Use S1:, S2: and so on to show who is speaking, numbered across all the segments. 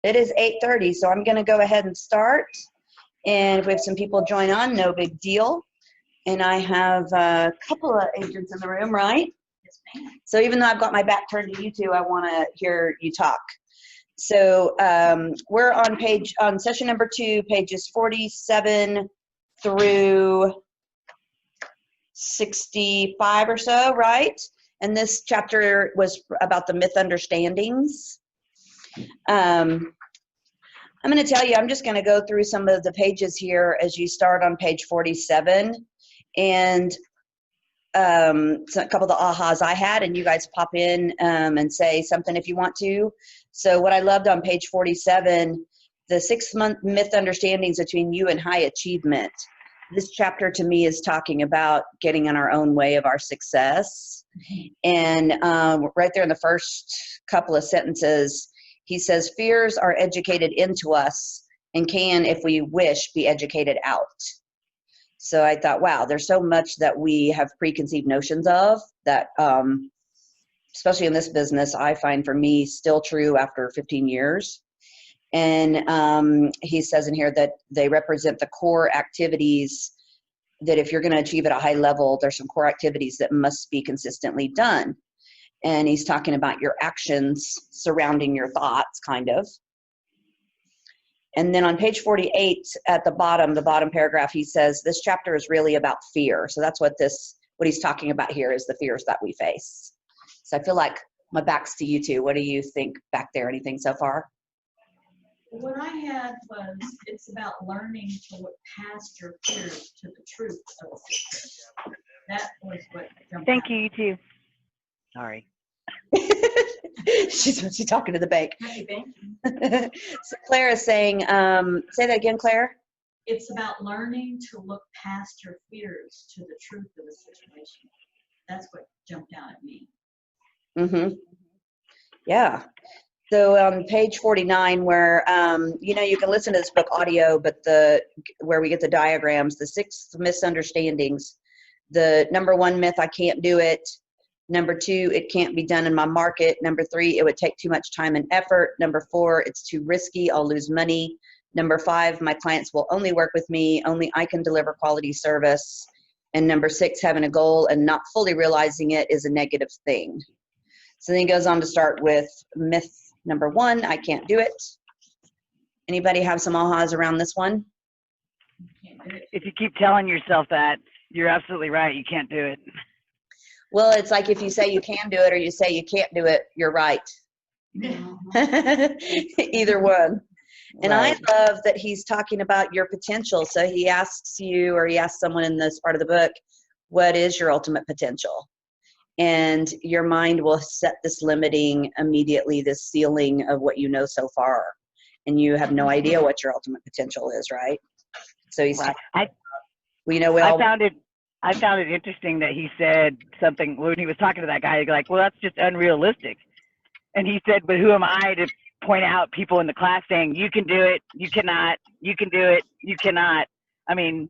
S1: It is 8:30, so I'm going to go ahead and start. And if we have some people join on, no big deal. And I have a couple of agents in the room, right? Yes, ma'am. So even though I've got my back turned to you two, I want to hear you talk. So we're on session number 2, pages 47 through 65 or so, right? And this chapter was about the misunderstandings. I'm going to tell you, I'm just going to go through some of the pages here as you start on page 47. And so a couple of the ahas I had, and you guys pop in and say something if you want to. So what I loved on page 47, the 6 misunderstandings between you and high achievement. This chapter to me is talking about getting in our own way of our success. And right there in the first couple of sentences, he says, fears are educated into us and can, if we wish, be educated out. So I thought, wow, there's so much that we have preconceived notions of that, especially in this business, I find for me still true after 15 years. And he says in here that they represent the core activities that if you're going to achieve at a high level, there's some core activities that must be consistently done. And he's talking about your actions surrounding your thoughts, kind of. And then on page 48 at the bottom paragraph, he says, this chapter is really about fear. So that's what he's talking about here is the fears that we face. So I feel like my back's to you two. What do you think back there? Anything so far?
S2: What I had was, it's about learning to look past your fears to the truth of it. That was what jumped
S3: Thank
S2: out.
S3: you, you too. Sorry.
S1: she's talking to the bank.
S2: Happy banking.
S1: So Claire is saying, say that again, Claire.
S2: It's about learning to look past your fears to the truth of the situation. That's what jumped out at me.
S1: Mm-hmm. Yeah. So on page 49, where you can listen to this book audio, but where we get the diagrams, the 6 misunderstandings. The number 1 myth, I can't do it. Number 2, it can't be done in my market. Number 3, it would take too much time and effort. Number 4, it's too risky, I'll lose money. Number 5, my clients will only work with me, only I can deliver quality service. And number 6, having a goal and not fully realizing it is a negative thing. So then he goes on to start with myth number 1, I can't do it. Anybody have some ahas around this one?
S3: If you keep telling yourself that, you're absolutely right. You can't do it.
S1: Well, it's like if you say you can do it or you say you can't do it, you're right. Either one. And right. I love that he's talking about your potential. So he asks you, or he asks someone in this part of the book, what is your ultimate potential? And your mind will set this limiting immediately, this ceiling of what you know so far. And you have no idea what your ultimate potential is, right? So he's
S3: right. I found it interesting that he said something when he was talking to that guy, like, well, that's just unrealistic. And he said, but who am I to point out people in the class saying, you can do it, you cannot, you can do it, you cannot. I mean,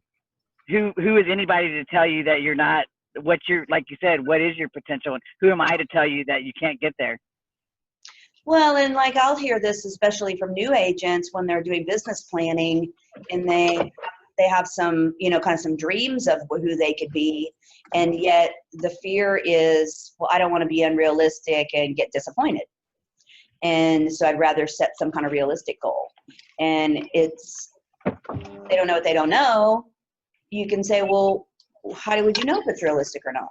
S3: who is anybody to tell you that you're not, what you're, like you said, what is your potential? And who am I to tell you that you can't get there?
S1: Well, and like I'll hear this, especially from new agents when they're doing business planning and they have some, kind of some dreams of who they could be. And yet the fear is, well, I don't want to be unrealistic and get disappointed. And so I'd rather set some kind of realistic goal. And they don't know what they don't know. You can say, well, how would you know if it's realistic or not?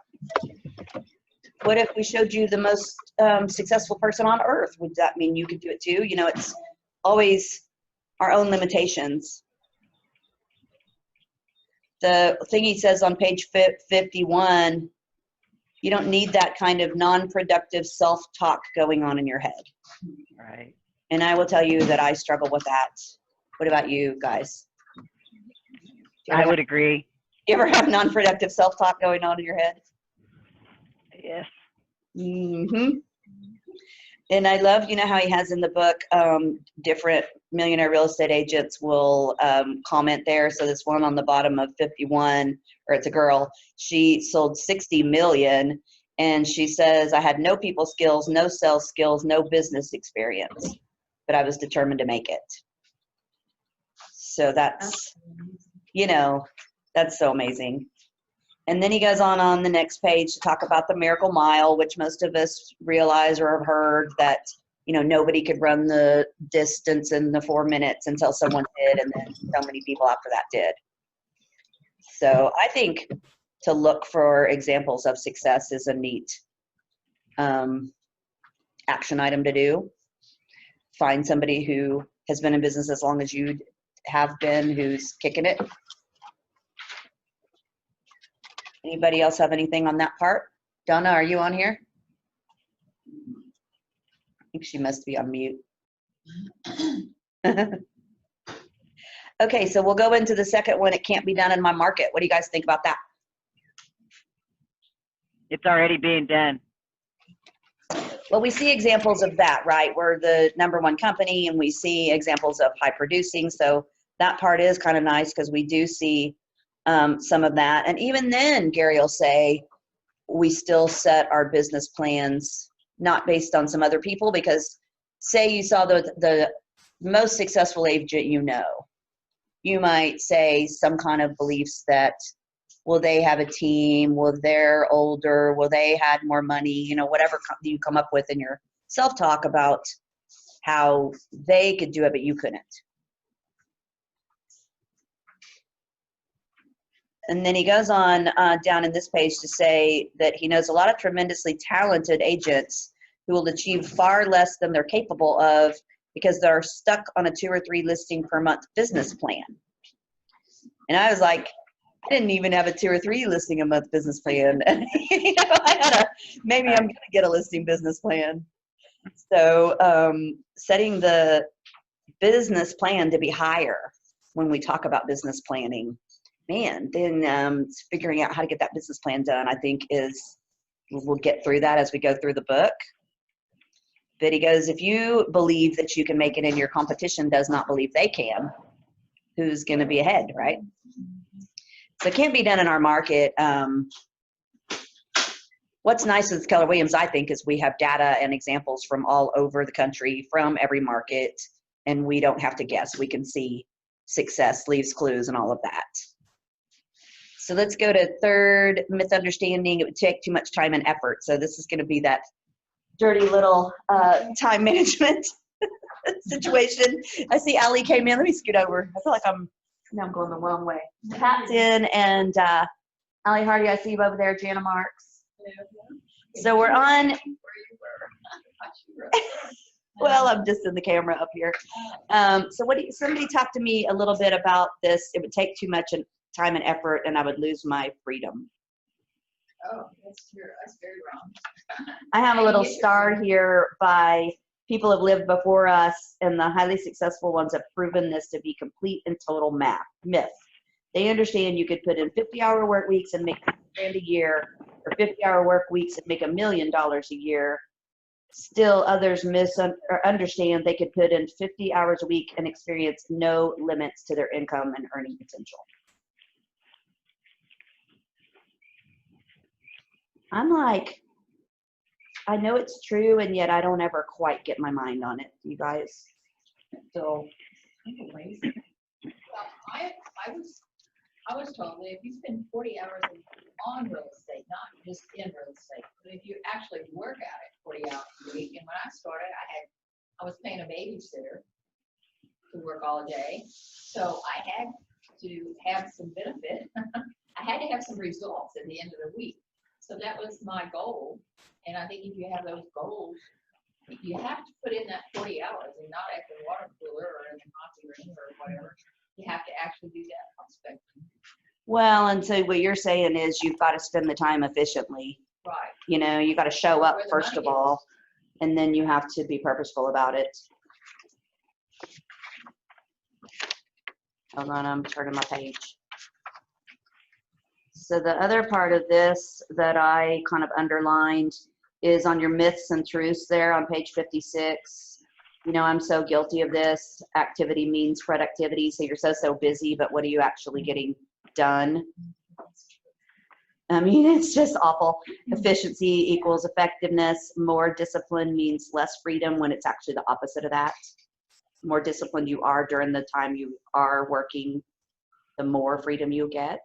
S1: What if we showed you the most successful person on earth? Would that mean you could do it too? It's always our own limitations. The thing he says on page 51, you don't need that kind of non-productive self-talk going on in your head.
S3: Right.
S1: And I will tell you that I struggle with that. What about you guys?
S3: I would agree.
S1: You ever have non-productive self-talk going on in your head?
S3: Yes.
S1: Mm-hmm. And I love, how he has in the book, different millionaire real estate agents will comment there. So this one on the bottom of 51, or it's a girl, she sold 60 million. And she says, I had no people skills, no sales skills, no business experience. but I was determined to make it. So that's, you know, that's so amazing. And then he goes on the next page to talk about the miracle mile, which most of us realize or have heard that, you know, nobody could run the distance in the 4 minutes until someone did, and then so many people after that did. So I think to look for examples of success is a neat action item to do. Find somebody who has been in business as long as you have been, who's kicking it. Anybody else have anything on that part? Donna, are you on here? I think she must be on mute. Okay, so we'll go into the second one. It can't be done in my market. What do you guys think about that?
S3: It's already being done.
S1: Well, we see examples of that, right? We're the #1 company, and we see examples of high producing. So that part is kind of nice because we do see some of that. And even then, Gary will say, we still set our business plans not based on some other people, because say you saw the most successful agent you know, you might say some kind of beliefs that, will they have a team? Will they're older? Will they had more money? You know, whatever you come up with in your self-talk about how they could do it, but you couldn't. And then he goes on down in this page to say that he knows a lot of tremendously talented agents who will achieve far less than they're capable of because they're stuck on a 2 or 3 listing per month business plan. And I was like, I didn't even have a 2 or 3 listing a month business plan. You know, maybe I'm going to get a listing business plan. So setting the business plan to be higher when we talk about business planning, man, then figuring out how to get that business plan done, I think we'll get through that as we go through the book. But he goes, if you believe that you can make it and your competition does not believe they can, who's going to be ahead, right? So it can't be done in our market. What's nice with Keller Williams, I think, is we have data and examples from all over the country, from every market, and we don't have to guess. We can see success leaves clues and all of that. So let's go to third misunderstanding. It would take too much time and effort. So this is going to be that dirty little time management situation. I see Allie came in. Let me scoot over. I feel like I'm going the wrong way. Pat's in, and Allie Hardy, I see you over there, Jana Marks. So we're on. Well, I'm just in the camera up here. So somebody talk to me a little bit about this. It would take too much time and effort, and I would lose my freedom.
S2: Oh, that's very wrong.
S1: I have a little star here by people have lived before us, and the highly successful ones have proven this to be complete and total myth. They understand you could put in 50-hour work weeks and make $1,000 a year, or 50-hour work weeks and make $1 million a year. Still, others understand they could put in 50 hours a week and experience no limits to their income and earning potential. I'm like, I know it's true, and yet I don't ever quite get my mind on it, you guys. So,
S2: Well, I was told that if you spend 40 hours on real estate, not just in real estate, but if you actually work at it 40 hours a week, and when I started, I was paying a babysitter to work all day, so I had to have some benefit. I had to have some results at the end of the week. So that was my goal. And I think if you have those goals, you have to put in that 40 hours and not at the water cooler or in the coffee room or whatever. You have to actually do that prospecting.
S1: well, and so what you're saying is you've got to spend the time efficiently.
S2: Right.
S1: You know, you got to show up first of all, and then you have to be purposeful about it. Hold on, I'm turning my page. So the other part of this that I kind of underlined is on your myths and truths there on page 56. You know, I'm so guilty of this. Activity means productivity. So you're so busy, but what are you actually getting done? I mean, it's just awful. Efficiency equals effectiveness. More discipline means less freedom when it's actually the opposite of that. more disciplined you are during the time you are working, the more freedom you get.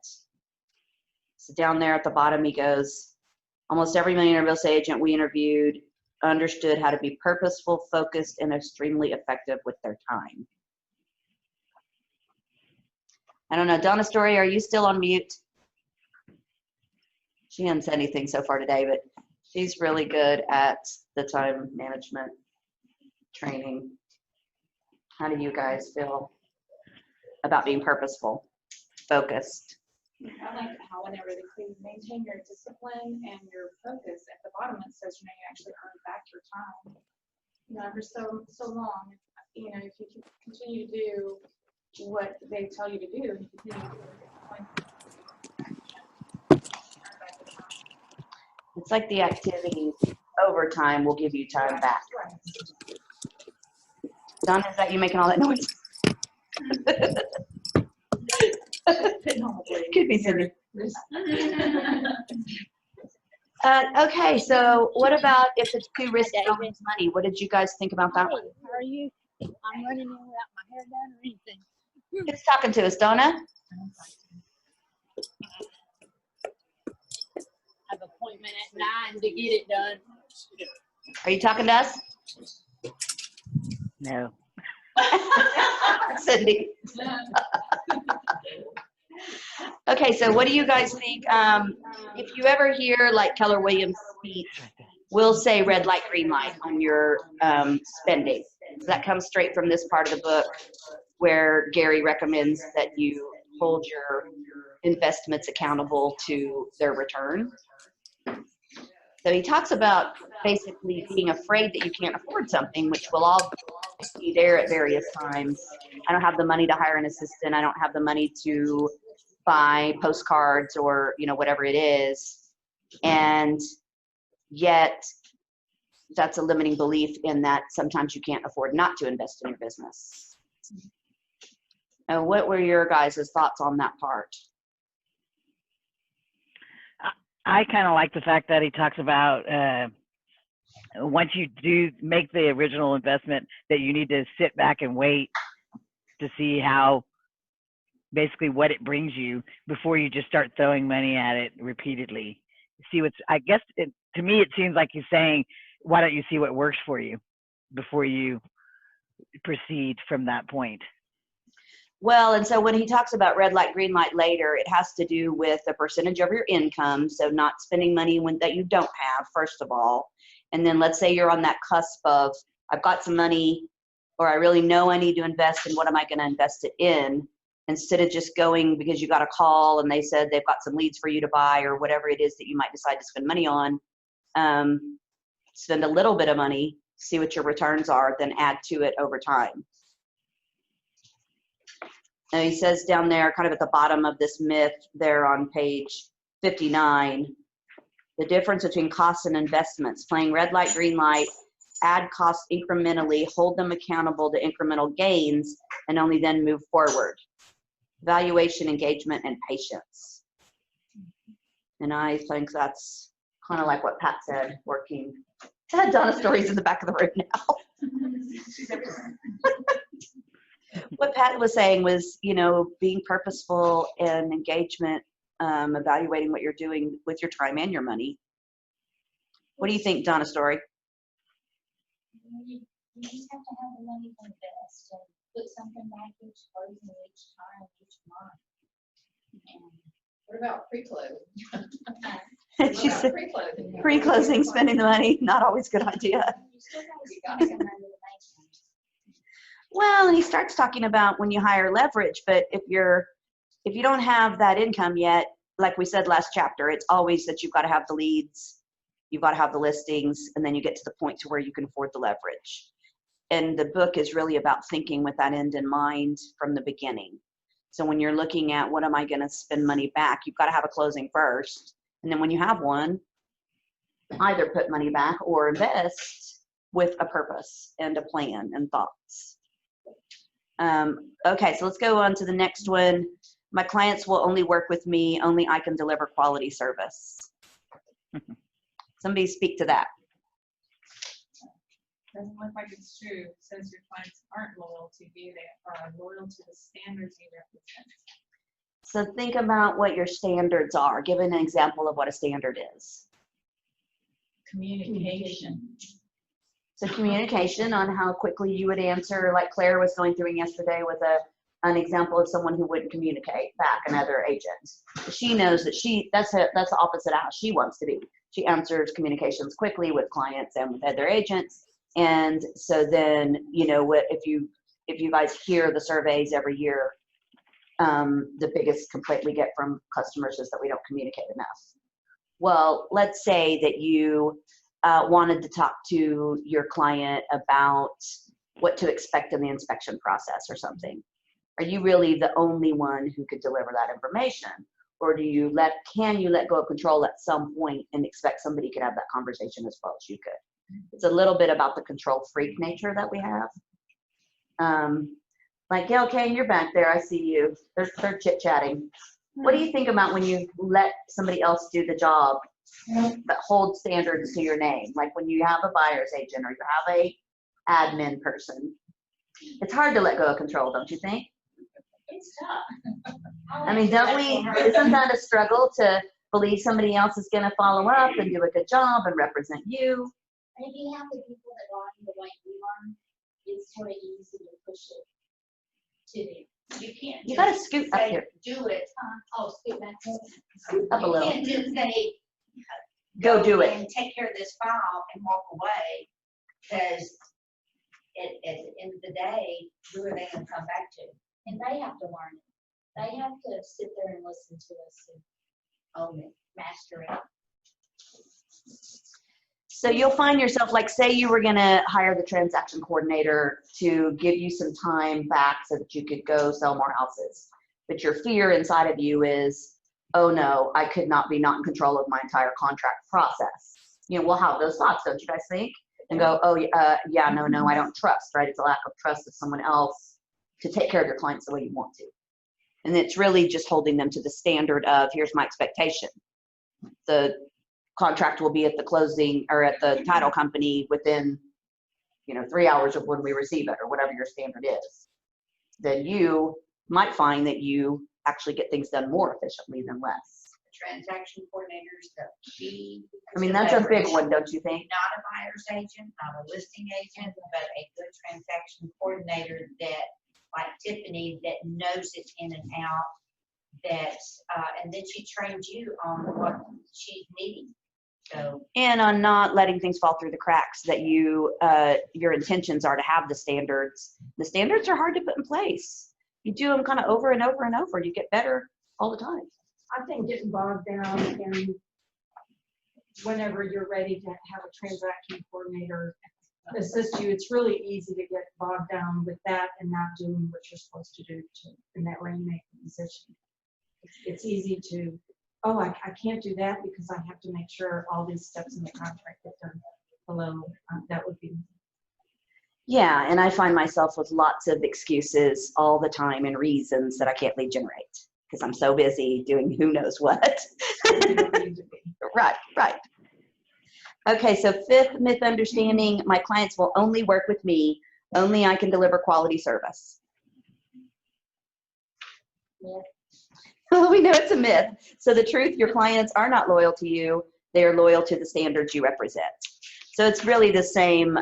S1: So down there at the bottom, he goes, almost every millionaire real estate agent we interviewed understood how to be purposeful, focused, and extremely effective with their time. I don't know, Donna Story, are you still on mute? She hasn't said anything so far today, but she's really good at the time management training. How do you guys feel about being purposeful, focused?
S4: I like how whenever you maintain your discipline and your focus, at the bottom it says, you actually earn back your time. For so long, if you continue to do what they tell you to do, and you continue to do it,
S1: It's like the activity over time will give you time back. Donna, is that you making all that noise? Could be Cindy. Okay, so what about if it's too risky to lose money? What did you guys think about that one?
S5: How are you? I'm running in without my hair done or anything.
S1: Who's talking to us, Donna?
S5: I have an appointment at 9 to get it done.
S1: Are you talking to us?
S3: No.
S1: Cindy. Okay, so what do you guys think? If you ever hear like Keller Williams speech, we'll say red light, green light on your spending. So that comes straight from this part of the book where Gary recommends that you hold your investments accountable to their return. So he talks about basically being afraid that you can't afford something, which will all be there at various times. I don't have the money to hire an assistant. I don't have the money to buy postcards or, whatever it is. And yet that's a limiting belief in that sometimes you can't afford not to invest in your business. And what were your guys' thoughts on that part?
S3: I kind of like the fact that he talks about once you do make the original investment, that you need to sit back and wait to see how, basically what it brings you before you just start throwing money at it repeatedly. See what's, I guess to me it seems like he's saying, why don't you see what works for you before you proceed from that point?
S1: Well, and so when he talks about red light, green light later, it has to do with the percentage of your income. So not spending money that you don't have, first of all. And then let's say you're on that cusp of, I've got some money, or I really know I need to invest, and what am I going to invest it in? Instead of just going because you got a call and they said they've got some leads for you to buy or whatever it is that you might decide to spend money on, spend a little bit of money, see what your returns are, then add to it over time. Now he says down there, kind of at the bottom of this myth there on page 59, the difference between costs and investments, playing red light, green light, add costs incrementally, hold them accountable to incremental gains, and only then move forward. Valuation, engagement, and patience. And I think that's kind of like what Pat said, working. Donna Story's in the back of the room now. What Pat was saying was, being purposeful and engagement, evaluating what you're doing with your time and your money. What do you think, Donna Story?
S4: You just have to have the money to invest and put something back each closing, each time, each month.
S2: What about pre-closing?
S1: She said,
S2: Pre-closing.
S1: pre-closing, spending the money, not always a good idea.
S4: You still got to spend some money to make it.
S1: Well, and he starts talking about when you hire leverage, but if you don't have that income yet, like we said last chapter, it's always that you've got to have the leads, you've got to have the listings, and then you get to the point to where you can afford the leverage. And the book is really about thinking with that end in mind from the beginning. So when you're looking at what am I going to spend money back, you've got to have a closing first. And then when you have one, either put money back or invest with a purpose and a plan and thoughts. Okay, so let's go on to the next one. My clients will only work with me, only I can deliver quality service. Somebody speak to that.
S4: Doesn't look like it's true. It says your clients aren't loyal to you, they are loyal to the standards you represent.
S1: So think about what your standards are. Give an example of what a standard is.
S2: Communication.
S1: So communication on how quickly you would answer, like Claire was going through yesterday with an example of someone who wouldn't communicate back, another agent. She knows that that's the opposite of how she wants to be. She answers communications quickly with clients and with other agents. And so then, you know, what if you guys hear the surveys every year, the biggest complaint we get from customers is that we don't communicate enough. Well, let's say that you wanted to talk to your client about what to expect in the inspection process or something. Are you really the only one who could deliver that information? Or can you let go of control at some point and expect somebody could have that conversation as well as you could? It's a little bit about the control freak nature that we have. Like, yeah, okay, you're back there. I see you. They're chit-chatting. What do you think about when you let somebody else do the job that holds standards to your name? Like when you have a buyer's agent or you have a admin person. It's hard to let go of control, don't you think?
S2: It's tough.
S1: I mean, isn't that a struggle to believe somebody else is going to follow up and do a good job and represent you?
S5: And if you have the people that are the way you are, it's sort of easy to push it to them.
S2: You can't.
S1: You got to scoot up
S2: say,
S1: here.
S2: do it.
S5: Oh, scoot back up.
S1: Scoot up a
S2: You
S1: little.
S2: can't just say,
S1: Go do it.
S2: and take care of this file and walk away, because at the end of the day, who are they going to come back to?
S5: And they have to learn it. They have to sit there and listen to us and
S2: Own it.
S5: master it.
S1: So you'll find yourself, like, say you were going to hire the transaction coordinator to give you some time back so that you could go sell more houses. But your fear inside of you is, oh no, I could not be not in control of my entire contract process. You know, we'll have those thoughts, don't you guys think? And go, oh, yeah, no, I don't trust, right? It's a lack of trust of someone else to take care of your clients the way you want to. And it's really just holding them to the standard of, here's my expectation. The contract will be at the closing or at the title company within, 3 hours of when we receive it or whatever your standard is. Then you might find that you actually get things done more efficiently than less.
S2: Transaction coordinators, the key.
S1: I mean, that's a big one, don't you think?
S2: Not a buyer's agent, not a listing agent, but a good transaction coordinator that, like Tiffany, that knows it in and out, that, and then she trains you on what she's needing. So.
S1: And on not letting things fall through the cracks, that your intentions are to have the standards. The standards are hard to put in place. You do them kind of over and over and over. You get better all the time.
S6: I think getting bogged down and whenever you're ready to have a transaction coordinator assist you, it's really easy to get bogged down with that and not doing what you're supposed to do in that rainmaking position. It's easy to, oh, I can't do that because I have to make sure all these steps in the contract get done below. That would be.
S1: Yeah, and I find myself with lots of excuses all the time and reasons that I can't lead generate because I'm so busy doing who knows what. Right. Okay, so 5th misunderstanding, my clients will only work with me, only I can deliver quality service.
S5: Yeah.
S1: Well, we know it's a myth. So the truth, your clients are not loyal to you, they are loyal to the standards you represent. So it's really the same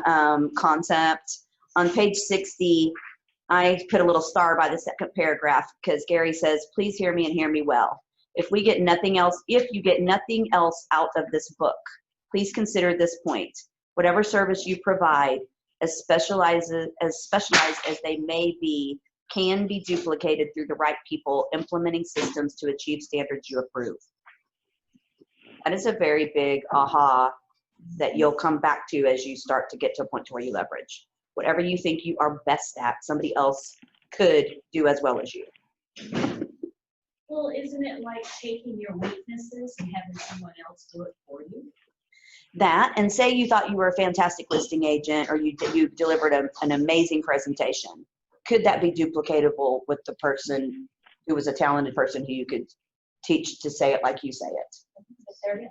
S1: concept. On page 60, I put a little star by the second paragraph because Gary says, please hear me and hear me well. If you get nothing else out of this book, please consider this point. Whatever service you provide, as specialized as they may be, can be duplicated through the right people implementing systems to achieve standards you approve. That is a very big aha that you'll come back to as you start to get to a point to where you leverage. Whatever you think you are best at, somebody else could do as well as you.
S7: Well, isn't it like taking your weaknesses and having someone else do it for you?
S1: That, and say you thought you were a fantastic listing agent or you delivered an amazing presentation. Could that be duplicatable with the person who was a talented person who you could teach to say it like you say it?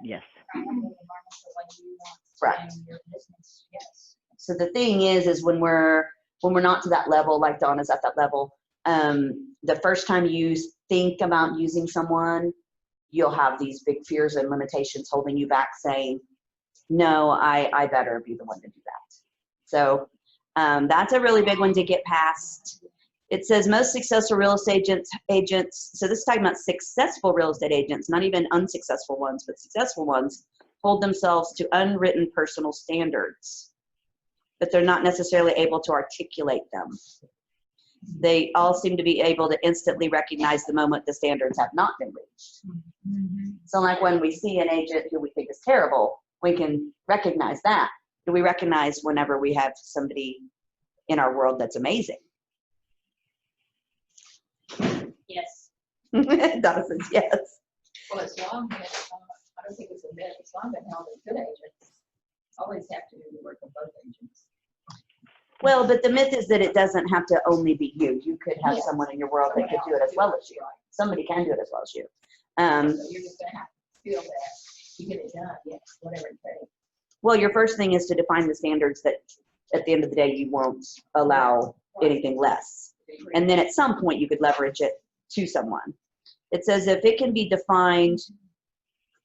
S3: Yes.
S1: Right.
S2: Your business, yes.
S1: So the thing is when we're not to that level, like Donna's at that level, the first time you think about using someone, you'll have these big fears and limitations holding you back, saying, no, I better be the one to do that. So that's a really big one to get past. It says most successful real estate agents, so this is talking about successful real estate agents, not even unsuccessful ones, but successful ones, hold themselves to unwritten personal standards, but they're not necessarily able to articulate them. They all seem to be able to instantly recognize the moment the standards have not been reached. So like when we see an agent who we think is terrible, we can recognize that. Do we recognize whenever we have somebody in our world that's amazing?
S7: Yes.
S1: Donna says yes.
S2: Well, it's long been, I don't think it's a myth, it's long been held that good agents always have to do the work of both agents.
S1: Well, but the myth is that it doesn't have to only be you. You could have
S2: Yes.
S1: someone in your world that could do it as well as you. Somebody can do it as well as you.
S2: So you're just gonna have to feel that you get it done, yes, whatever it takes.
S1: Well, your first thing is to define the standards that at the end of the day you won't allow anything less. And then at some point you could leverage it to someone. It says if it can be defined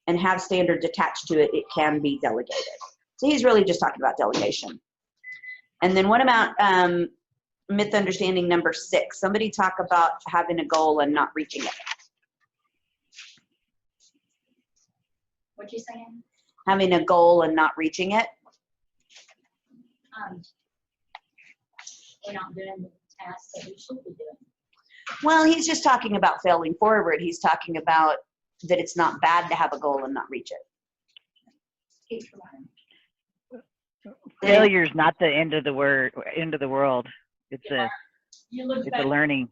S1: and have standards attached to it, it can be delegated. So he's really just talking about delegation. And then what about myth understanding number 6? Somebody talk about having a goal and not reaching it.
S7: What you saying?
S1: Having a goal and not reaching it.
S7: We're not doing the tasks that we should be doing.
S1: Well, he's just talking about failing forward. He's talking about that it's not bad to have a goal and not reach it.
S2: Keep trying.
S3: Failure's not the end of the world. It's
S7: You look
S3: a
S7: back.
S3: learning.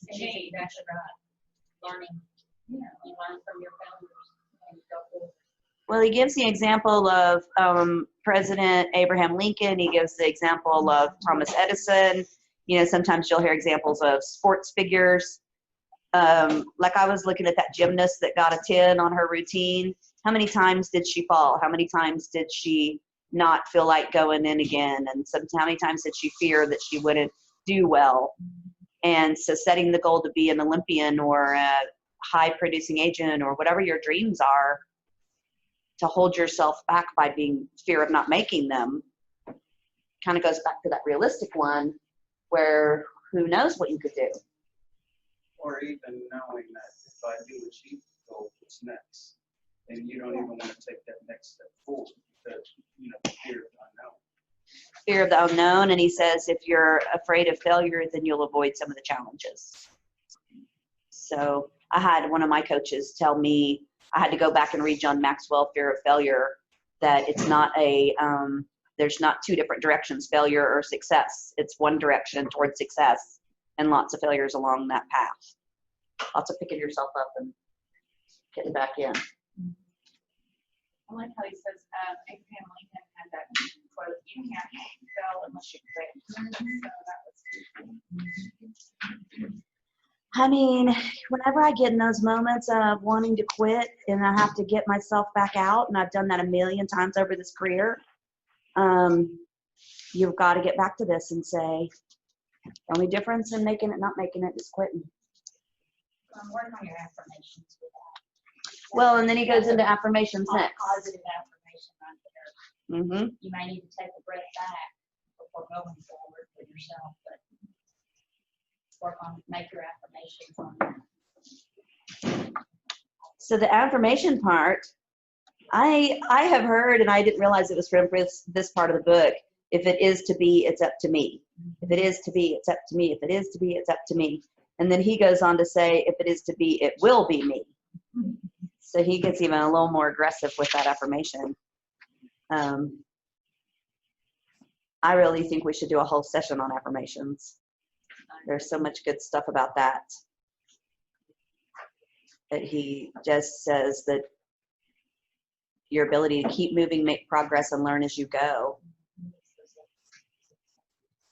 S7: Hey, that's right. Learning. Yeah, you learn from your failures and go forward.
S1: Well, he gives the example of President Abraham Lincoln. He gives the example of Thomas Edison. You know, sometimes you'll hear examples of sports figures. Like I was looking at that gymnast that got a 10 on her routine. How many times did she fall? How many times did she not feel like going in again? And how many times did she fear that she wouldn't do well? And so setting the goal to be an Olympian or a high producing agent or whatever your dreams are, to hold yourself back by being fear of not making them, kind of goes back to that realistic one where who knows what you could do.
S8: Or even knowing that if I do achieve the goal, what's next? And you don't even want to take that next step forward because, you know, the fear of the unknown.
S1: Fear of the unknown. And he says, if you're afraid of failure, then you'll avoid some of the challenges. So I had one of my coaches tell me, I had to go back and read John Maxwell, Fear of Failure, that it's not there's not two different directions, failure or success. It's one direction towards success and lots of failures along that path. Lots of picking yourself up and getting back in.
S4: I like how he says, Abraham Lincoln had that quote, you can't fail unless you quit. So that was
S1: I mean, whenever I get in those moments of wanting to quit and I have to get myself back out, and I've done that a million times over this career, you've got to get back to this and say, the only difference in making it, not making it, is quitting.
S7: Work on your affirmations with that.
S1: Well, and then he goes into affirmations next.
S7: Positive affirmation right there.
S1: Mm-hmm.
S7: You may need to take a breath back before going forward with yourself, but work on, make your affirmations on that.
S1: So the affirmation part, I have heard, and I didn't realize it was from this part of the book, if it is to be, it's up to me. If it is to be, it's up to me. If it is to be, it's up to me. And then he goes on to say, if it is to be, it will be me. So he gets even a little more aggressive with that affirmation. I really think we should do a whole session on affirmations. There's so much good stuff about that. That he just says that your ability to keep moving, make progress, and learn as you go.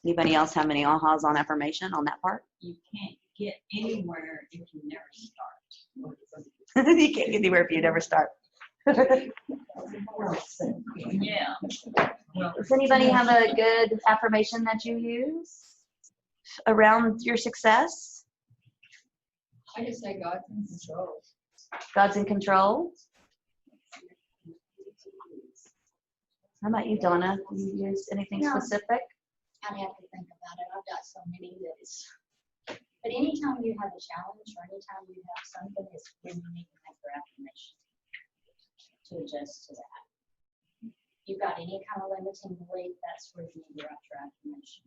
S1: Anybody else have any ahas on affirmation on that part?
S7: You can't get anywhere if you never start.
S1: You can't get anywhere if you never start.
S7: Yeah.
S1: Does anybody have a good affirmation that you use around your success?
S2: I just say God's in control.
S1: God's in control. How about you, Donna? Do you use anything
S5: No.
S1: specific?
S5: I'd have to think about it. I've got so many that is. But anytime you have a challenge or anytime you have something, it's when you need to make your affirmation to adjust to that. You've got any kind of limiting belief, that's where you need to write your affirmation.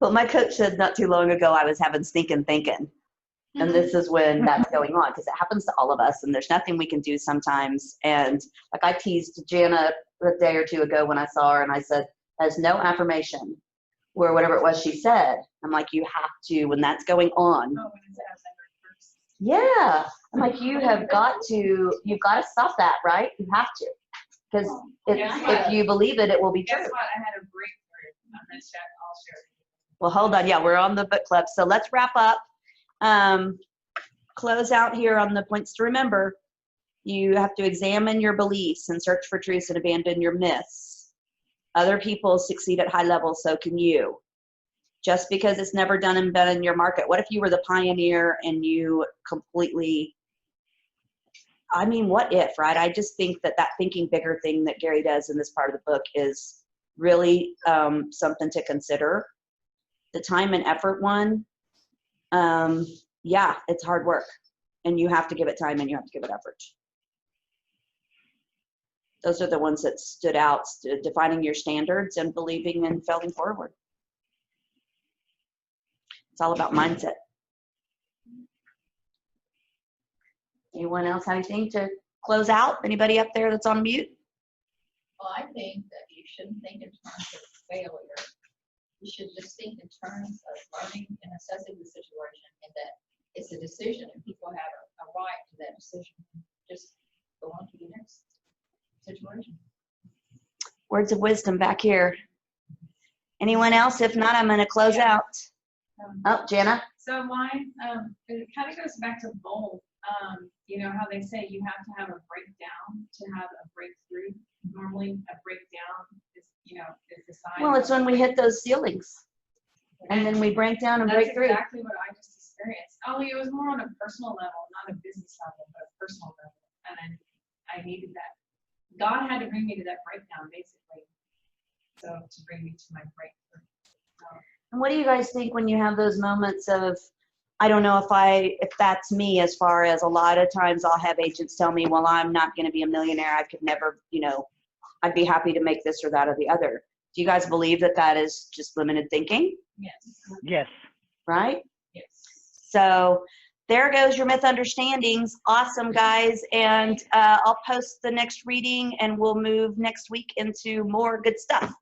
S1: Well, my coach said not too long ago I was having stinking thinking. And this is when that's going on, because it happens to all of us, and there's nothing we can do sometimes. And like I teased Jana a day or two ago when I saw her, and I said, there's no affirmation, or whatever it was she said. I'm like, you have to, when that's going on.
S4: Oh, when it's as ever first.
S1: Yeah. I'm like, you've got to stop that, right? You have to. Because if you believe it, it will be true.
S4: Guess what? I had a breakthrough on this chat. I'll share it.
S1: Well, hold on. Yeah, we're on the book club. So let's wrap up. Close out here on the points to remember. You have to examine your beliefs and search for truths and abandon your myths. Other people succeed at high levels, so can you. Just because it's never done and been in your market. What if you were the pioneer and you completely, I mean, what if, right? I just think that thinking bigger thing that Gary does in this part of the book is really something to consider. The time and effort one, yeah, it's hard work, and you have to give it time and you have to give it effort. Those are the ones that stood out, defining your standards and believing and failing forward. It's all about mindset. Anyone else have anything to close out? Anybody up there that's on mute?
S2: Well, I think that you shouldn't think in terms of failure. You should just think in terms of learning and assessing the situation, and that it's a decision and people have a right to that decision. Just go on to the next situation.
S1: Words of wisdom back here. Anyone else? If not, I'm going to close out. Oh, Jana.
S4: So mine, it kind of goes back to bold. You know how they say you have to have a breakdown to have a breakthrough. Normally, a breakdown is, is the sign.
S1: Well, it's when we hit those ceilings, and then we break down and break through.
S4: That's exactly what I just experienced. Only it was more on a personal level, not a business level, but a personal level. And I needed that. God had to bring me to that breakdown, basically, so to bring me to my breakthrough.
S1: And what do you guys think when you have those moments of, I don't know if that's me, as far as a lot of times I'll have agents tell me, well, I'm not going to be a millionaire. I could never, I'd be happy to make this or that or the other. Do you guys believe that is just limited thinking?
S4: Yes.
S3: Yes.
S1: Right?
S4: Yes.
S1: So there goes your myth understandings. Awesome, guys. And I'll post the next reading and we'll move next week into more good stuff.